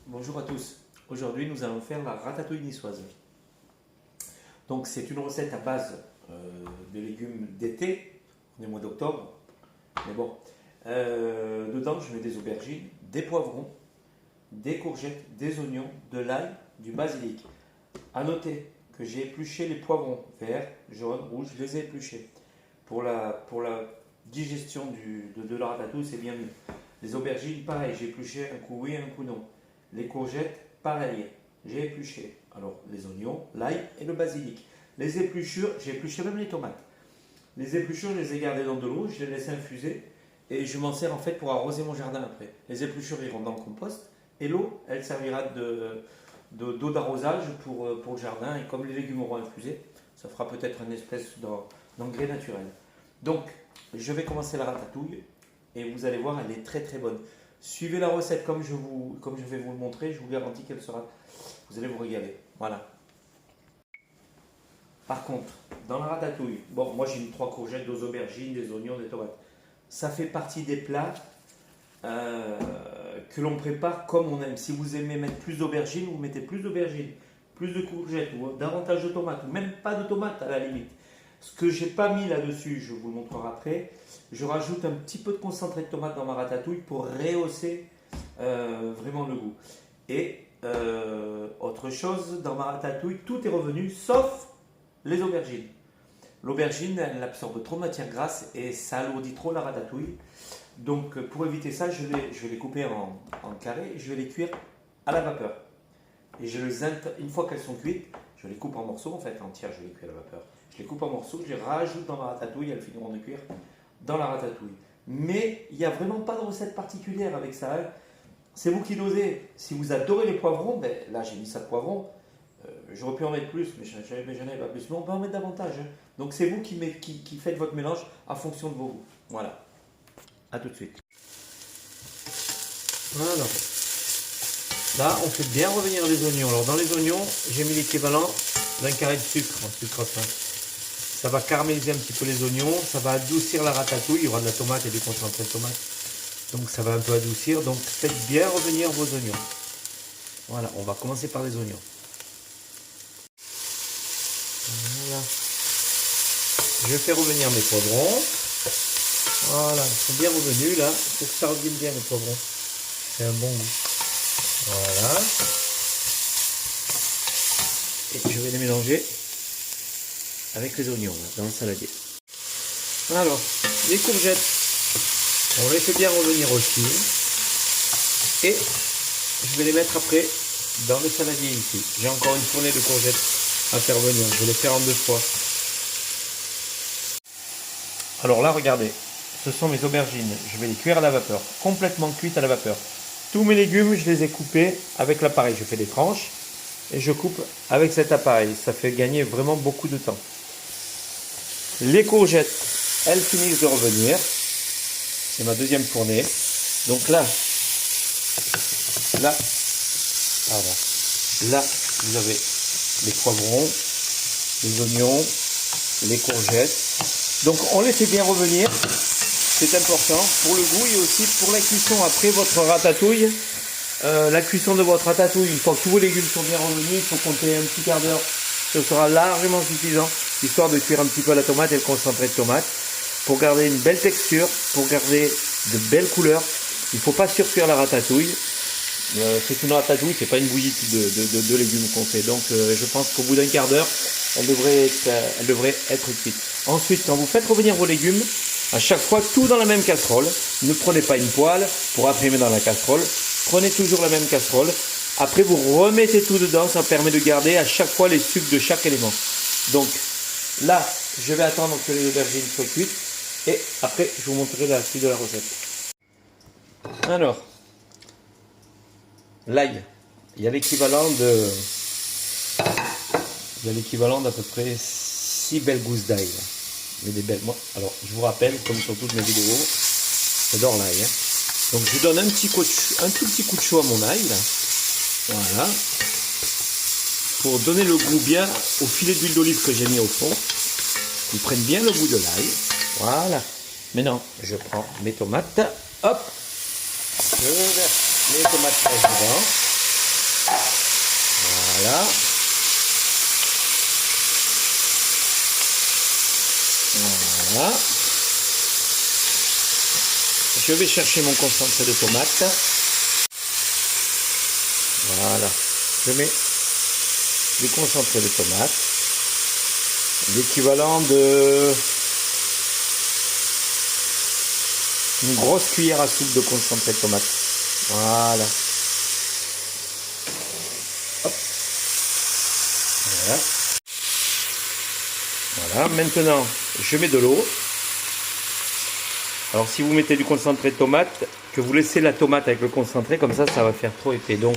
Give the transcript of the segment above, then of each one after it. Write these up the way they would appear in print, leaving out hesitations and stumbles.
Bonjour à tous. Aujourd'hui, nous allons faire la ratatouille niçoise. Donc, c'est une recette à base de légumes d'été. On est au mois d'octobre, mais bon. Dedans, je mets des aubergines, des poivrons, des courgettes, des oignons, de l'ail, du basilic. À noter que j'ai épluché les poivrons verts, jaunes, rouges, je les ai épluchés. Pour la digestion de la ratatouille, c'est bien mieux. Les aubergines, pareil, j'ai épluché un coup oui, un coup non. Les courgettes, pareil, j'ai épluché. Alors, les oignons, l'ail et le basilic. Les épluchures, j'ai épluché même les tomates. Les épluchures, je les ai gardées dans de l'eau, je les laisse infuser et je m'en sers en fait pour arroser mon jardin après. Les épluchures iront dans le compost et l'eau, elle servira d'eau d'arrosage pour le jardin. Et comme les légumes auront infusé, ça fera peut-être une espèce d'engrais naturel. Donc, je vais commencer la ratatouille et vous allez voir, elle est très très bonne. Suivez la recette comme je vais vous le montrer, je vous garantis qu'elle sera. Vous allez vous régaler. Voilà. Par contre, dans la ratatouille, bon, moi j'ai mis 3 courgettes, 2 aubergines, des oignons, des tomates. Ça fait partie des plats que l'on prépare comme on aime. Si vous aimez mettre plus d'aubergines, vous mettez plus d'aubergines, plus de courgettes, ou davantage de tomates, ou même pas de tomates à la limite. Ce que j'ai pas mis là-dessus, je vous le montrerai après. Je rajoute un petit peu de concentré de tomate dans ma ratatouille pour rehausser vraiment le goût. Et autre chose, dans ma ratatouille, tout est revenu sauf les aubergines. L'aubergine, elle absorbe trop de matière grasse et ça alourdit trop la ratatouille. Donc pour éviter ça, je vais les couper en carrés et je vais les cuire à la vapeur. Et une fois qu'elles sont cuites, je les coupe en morceaux, en fait entières, je les cuis à la vapeur. Je les coupe en morceaux, je les rajoute dans ma ratatouille, elles finiront de cuire dans la ratatouille. Mais il n'y a vraiment pas de recette particulière avec ça. Hein. C'est vous qui dosez. Si vous adorez les poivrons, ben, là j'ai mis ça de poivrons. J'aurais pu en mettre plus, mais j'en avais pas plus. Mais on peut en mettre davantage. Hein. Donc c'est vous qui faites votre mélange en fonction de vos goûts. Voilà. A tout de suite. Voilà. Là, on fait bien revenir les oignons. Alors dans les oignons, j'ai mis l'équivalent d'un carré de sucre, en sucre fin. Ça va caraméliser un petit peu les oignons, ça va adoucir la ratatouille. Il y aura de la tomate et du concentré de tomate. Donc ça va un peu adoucir. Donc faites bien revenir vos oignons. Voilà, on va commencer par les oignons. Voilà. Je fais revenir mes poivrons. Voilà, ils sont bien revenus là. Il faut que ça revienne bien les poivrons. C'est un bon goût. Voilà. Et je vais les mélanger avec les oignons là, dans le saladier. Alors, les courgettes, on les fait bien revenir aussi. Et je vais les mettre après dans le saladier ici. J'ai encore une fournée de courgettes à faire venir. Je vais les faire en 2 fois. Alors là, regardez. Ce sont mes aubergines. Je vais les cuire à la vapeur. Complètement cuites à la vapeur. Tous mes légumes, je les ai coupés avec l'appareil. Je fais des tranches et je coupe avec cet appareil. Ça fait gagner vraiment beaucoup de temps. Les courgettes, elles finissent de revenir. C'est ma deuxième fournée. Donc là, pardon. Là, vous avez les poivrons, les oignons, les courgettes. Donc on les fait bien revenir. C'est important pour le goût et aussi pour la cuisson. Après votre ratatouille, la cuisson de votre ratatouille, une fois que tous vos légumes sont bien revenus, il faut compter un petit quart d'heure. Ce sera largement suffisant, histoire de cuire un petit peu la tomate et le concentré de tomate. Pour garder une belle texture, pour garder de belles couleurs, il ne faut pas surcuire la ratatouille. C'est une ratatouille, c'est pas une bouillie de légumes qu'on fait. Donc je pense qu'au bout d'un quart d'heure, elle devrait être cuite. Ensuite, quand vous faites revenir vos légumes, à chaque fois, tout dans la même casserole. Ne prenez pas une poêle pour après mettre dans la casserole. Prenez toujours la même casserole. Après, vous remettez tout dedans. Ça permet de garder à chaque fois les sucres de chaque élément. Donc là, je vais attendre que les aubergines soient cuites. Et après, je vous montrerai la suite de la recette. Alors, l'ail. Il y a l'équivalent d'à peu près 6 belles gousses d'ail. Mais des belles. Moi, alors, je vous rappelle, comme sur toutes mes vidéos, j'adore l'ail. Hein. Donc, je donne un tout petit coup de chaud à mon ail. Là. Voilà. Pour donner le goût bien au filet d'huile d'olive que j'ai mis au fond. Qu'ils prennent bien le goût de l'ail. Voilà. Maintenant, je prends mes tomates. Hop. Je verse mes tomates fraîches dedans. Voilà. Voilà. Je vais chercher mon concentré de tomate. Voilà. Je mets du concentré de tomate. L'équivalent de une grosse cuillère à soupe de concentré de tomate. Voilà. Hop. Voilà. Voilà. Maintenant, je mets de l'eau. Alors si vous mettez du concentré de tomate, que vous laissez la tomate avec le concentré, comme ça va faire trop épais. Donc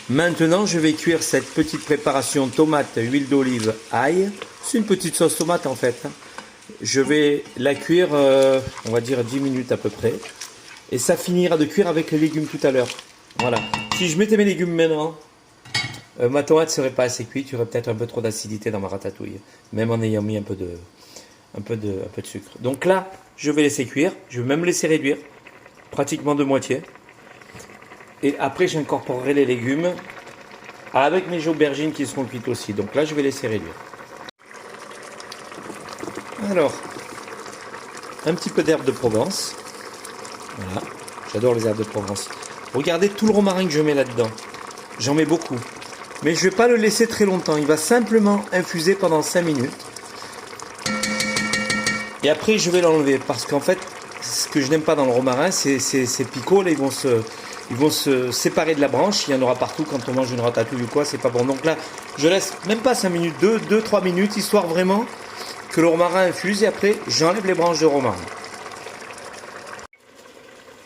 maintenant je vais cuire cette petite préparation tomate, huile d'olive, ail. C'est une petite sauce tomate en fait. Je vais la cuire, on va dire 10 minutes à peu près. Et ça finira de cuire avec les légumes tout à l'heure. Voilà. Si je mettais mes légumes maintenant, ma tomate serait pas assez cuite. Il y aurait peut-être un peu trop d'acidité dans ma ratatouille. Même en ayant mis un peu de sucre. Donc là, je vais laisser cuire. Je vais même laisser réduire. Pratiquement de moitié. Et après, j'incorporerai les légumes avec mes aubergines qui seront cuites aussi. Donc là, je vais laisser réduire. Alors, un petit peu d'herbe de Provence. Voilà. J'adore les herbes de Provence. Regardez tout le romarin que je mets là-dedans. J'en mets beaucoup. Mais je ne vais pas le laisser très longtemps. Il va simplement infuser pendant 5 minutes. Et après, je vais l'enlever parce qu'en fait, ce que je n'aime pas dans le romarin, c'est ces picots. Là, ils vont se séparer de la branche. Il y en aura partout quand on mange une ratatouille ou quoi. C'est pas bon. Donc là, je laisse même pas 5 minutes, 2-3 minutes, histoire vraiment que le romarin infuse. Et après, j'enlève les branches de romarin.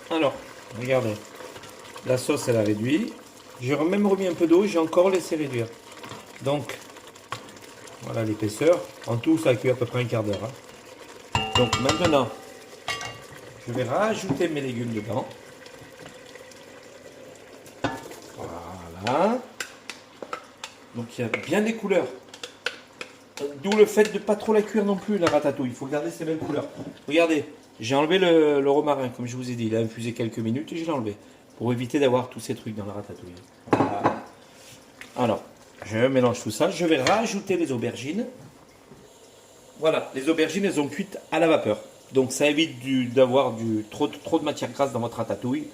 Alors, regardez. La sauce, elle a réduit. J'ai même remis un peu d'eau. J'ai encore laissé réduire. Donc, voilà l'épaisseur. En tout, ça a cuit à peu près un quart d'heure. Donc maintenant, je vais rajouter mes légumes dedans. Voilà. Donc il y a bien des couleurs. D'où le fait de ne pas trop la cuire non plus, la ratatouille. Il faut garder ces mêmes couleurs. Regardez, j'ai enlevé le romarin, comme je vous ai dit. Il a infusé quelques minutes et je l'ai enlevé. Pour éviter d'avoir tous ces trucs dans la ratatouille. Voilà. Alors, je mélange tout ça. Je vais rajouter les aubergines. Voilà, les aubergines, elles ont cuites à la vapeur. Donc ça évite d'avoir trop de matière grasse dans votre ratatouille.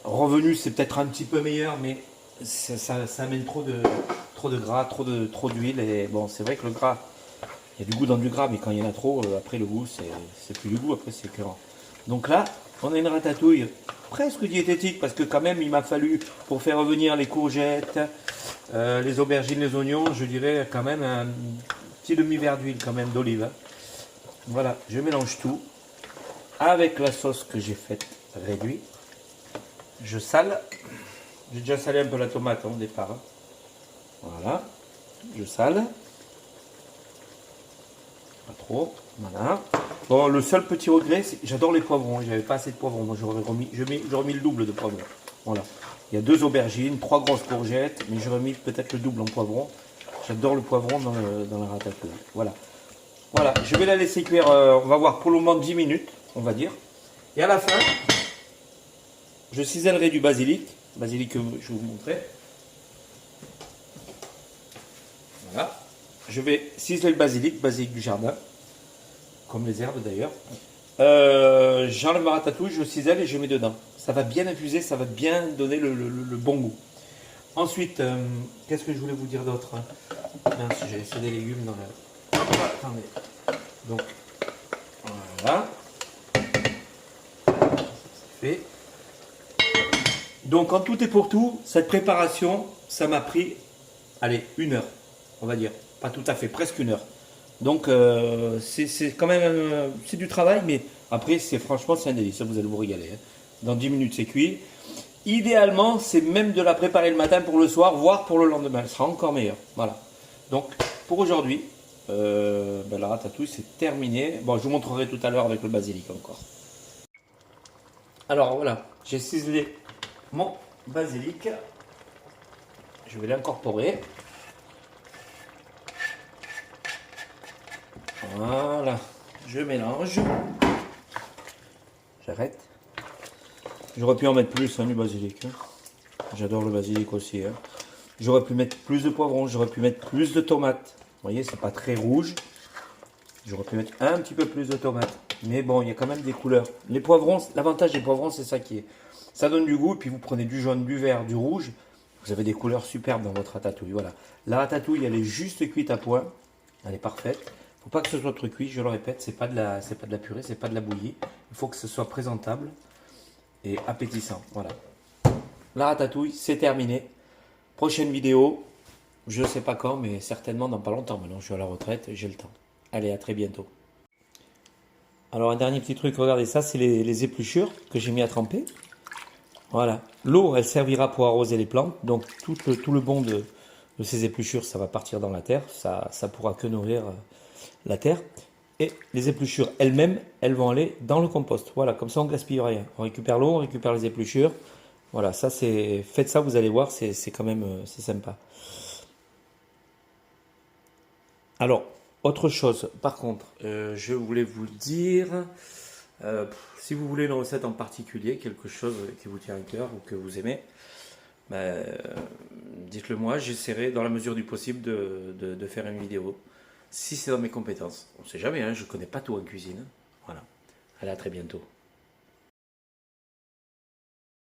Revenu, c'est peut-être un petit peu meilleur, mais ça amène trop de gras, trop d'huile. Et bon, c'est vrai que le gras, il y a du goût dans du gras, mais quand il y en a trop, après le goût, c'est plus du goût, après c'est écœurant. Donc là, on a une ratatouille presque diététique, parce que quand même, il m'a fallu, pour faire revenir les courgettes, les aubergines, les oignons, je dirais quand même un petit demi-verre d'huile quand même, d'olive. Hein. Voilà, je mélange tout avec la sauce que j'ai faite réduite. Je sale. J'ai déjà salé un peu la tomate au départ. Hein. Voilà, je sale. Pas trop. Voilà. Bon, le seul petit regret, c'est que j'adore les poivrons. J'avais pas assez de poivrons. Moi, j'aurais remis le double de poivrons. Voilà. Il y a 2 aubergines, 3 grosses courgettes, mais j'aurais mis peut-être le double en poivrons. J'adore le poivron dans la ratatouille. Voilà. Voilà, je vais la laisser cuire, on va voir pour le moment 10 minutes, on va dire. Et à la fin, je cisellerai du basilic que je vais vous montrer. Voilà. Je vais ciseler le basilic du jardin, comme les herbes d'ailleurs. J'enlève ma ratatouille, je cisèle et je mets dedans. Ça va bien infuser, ça va bien donner le bon goût. Ensuite, qu'est-ce que je voulais vous dire d'autre? Mince, j'ai laissé des légumes dans la... Attendez. Donc, voilà. C'est fait. Donc, en tout et pour tout, cette préparation, ça m'a pris, allez, 1 heure, on va dire. Pas tout à fait, presque 1 heure. Donc, c'est quand même, c'est du travail, mais après, franchement, c'est un délice, vous allez vous régaler. Hein. Dans 10 minutes, c'est cuit. Idéalement, c'est même de la préparer le matin pour le soir, voire pour le lendemain. Elle sera encore meilleure. Voilà. Donc, pour aujourd'hui, la ratatouille, c'est terminé. Bon, je vous montrerai tout à l'heure avec le basilic encore. Alors, voilà. J'ai ciselé mon basilic. Je vais l'incorporer. Voilà. Je mélange. J'arrête. J'aurais pu en mettre plus, hein, du basilic. Hein. J'adore le basilic aussi. Hein. J'aurais pu mettre plus de poivrons, j'aurais pu mettre plus de tomates. Vous voyez, c'est pas très rouge. J'aurais pu mettre un petit peu plus de tomates. Mais bon, il y a quand même des couleurs. Les poivrons, l'avantage des poivrons, c'est ça qui est. Ça donne du goût, et puis vous prenez du jaune, du vert, du rouge. Vous avez des couleurs superbes dans votre ratatouille. Voilà. La ratatouille, elle est juste cuite à point. Elle est parfaite. Il ne faut pas que ce soit trop cuit, je le répète, c'est pas de la purée, c'est pas de la bouillie. Il faut que ce soit présentable et appétissant. Voilà. La ratatouille, c'est terminé. Prochaine vidéo, je ne sais pas quand, mais certainement dans pas longtemps. Maintenant, je suis à la retraite, j'ai le temps. Allez, à très bientôt. Alors, un dernier petit truc, regardez ça, c'est les épluchures que j'ai mis à tremper. Voilà. L'eau, elle servira pour arroser les plantes. Donc, tout le bon de ces épluchures, ça va partir dans la terre. Ça pourra que nourrir la terre. Et les épluchures elles-mêmes, elles vont aller dans le compost. Voilà, comme ça, on ne gaspille rien. On récupère l'eau, on récupère les épluchures. Voilà, ça c'est. Faites ça, vous allez voir, c'est quand même c'est sympa. Alors, autre chose, par contre, je voulais vous dire, si vous voulez une recette en particulier, quelque chose qui vous tient à cœur ou que vous aimez, ben, dites-le moi, j'essaierai dans la mesure du possible de faire une vidéo. Si c'est dans mes compétences. On ne sait jamais, hein, je ne connais pas tout en cuisine. Voilà. Allez, à très bientôt.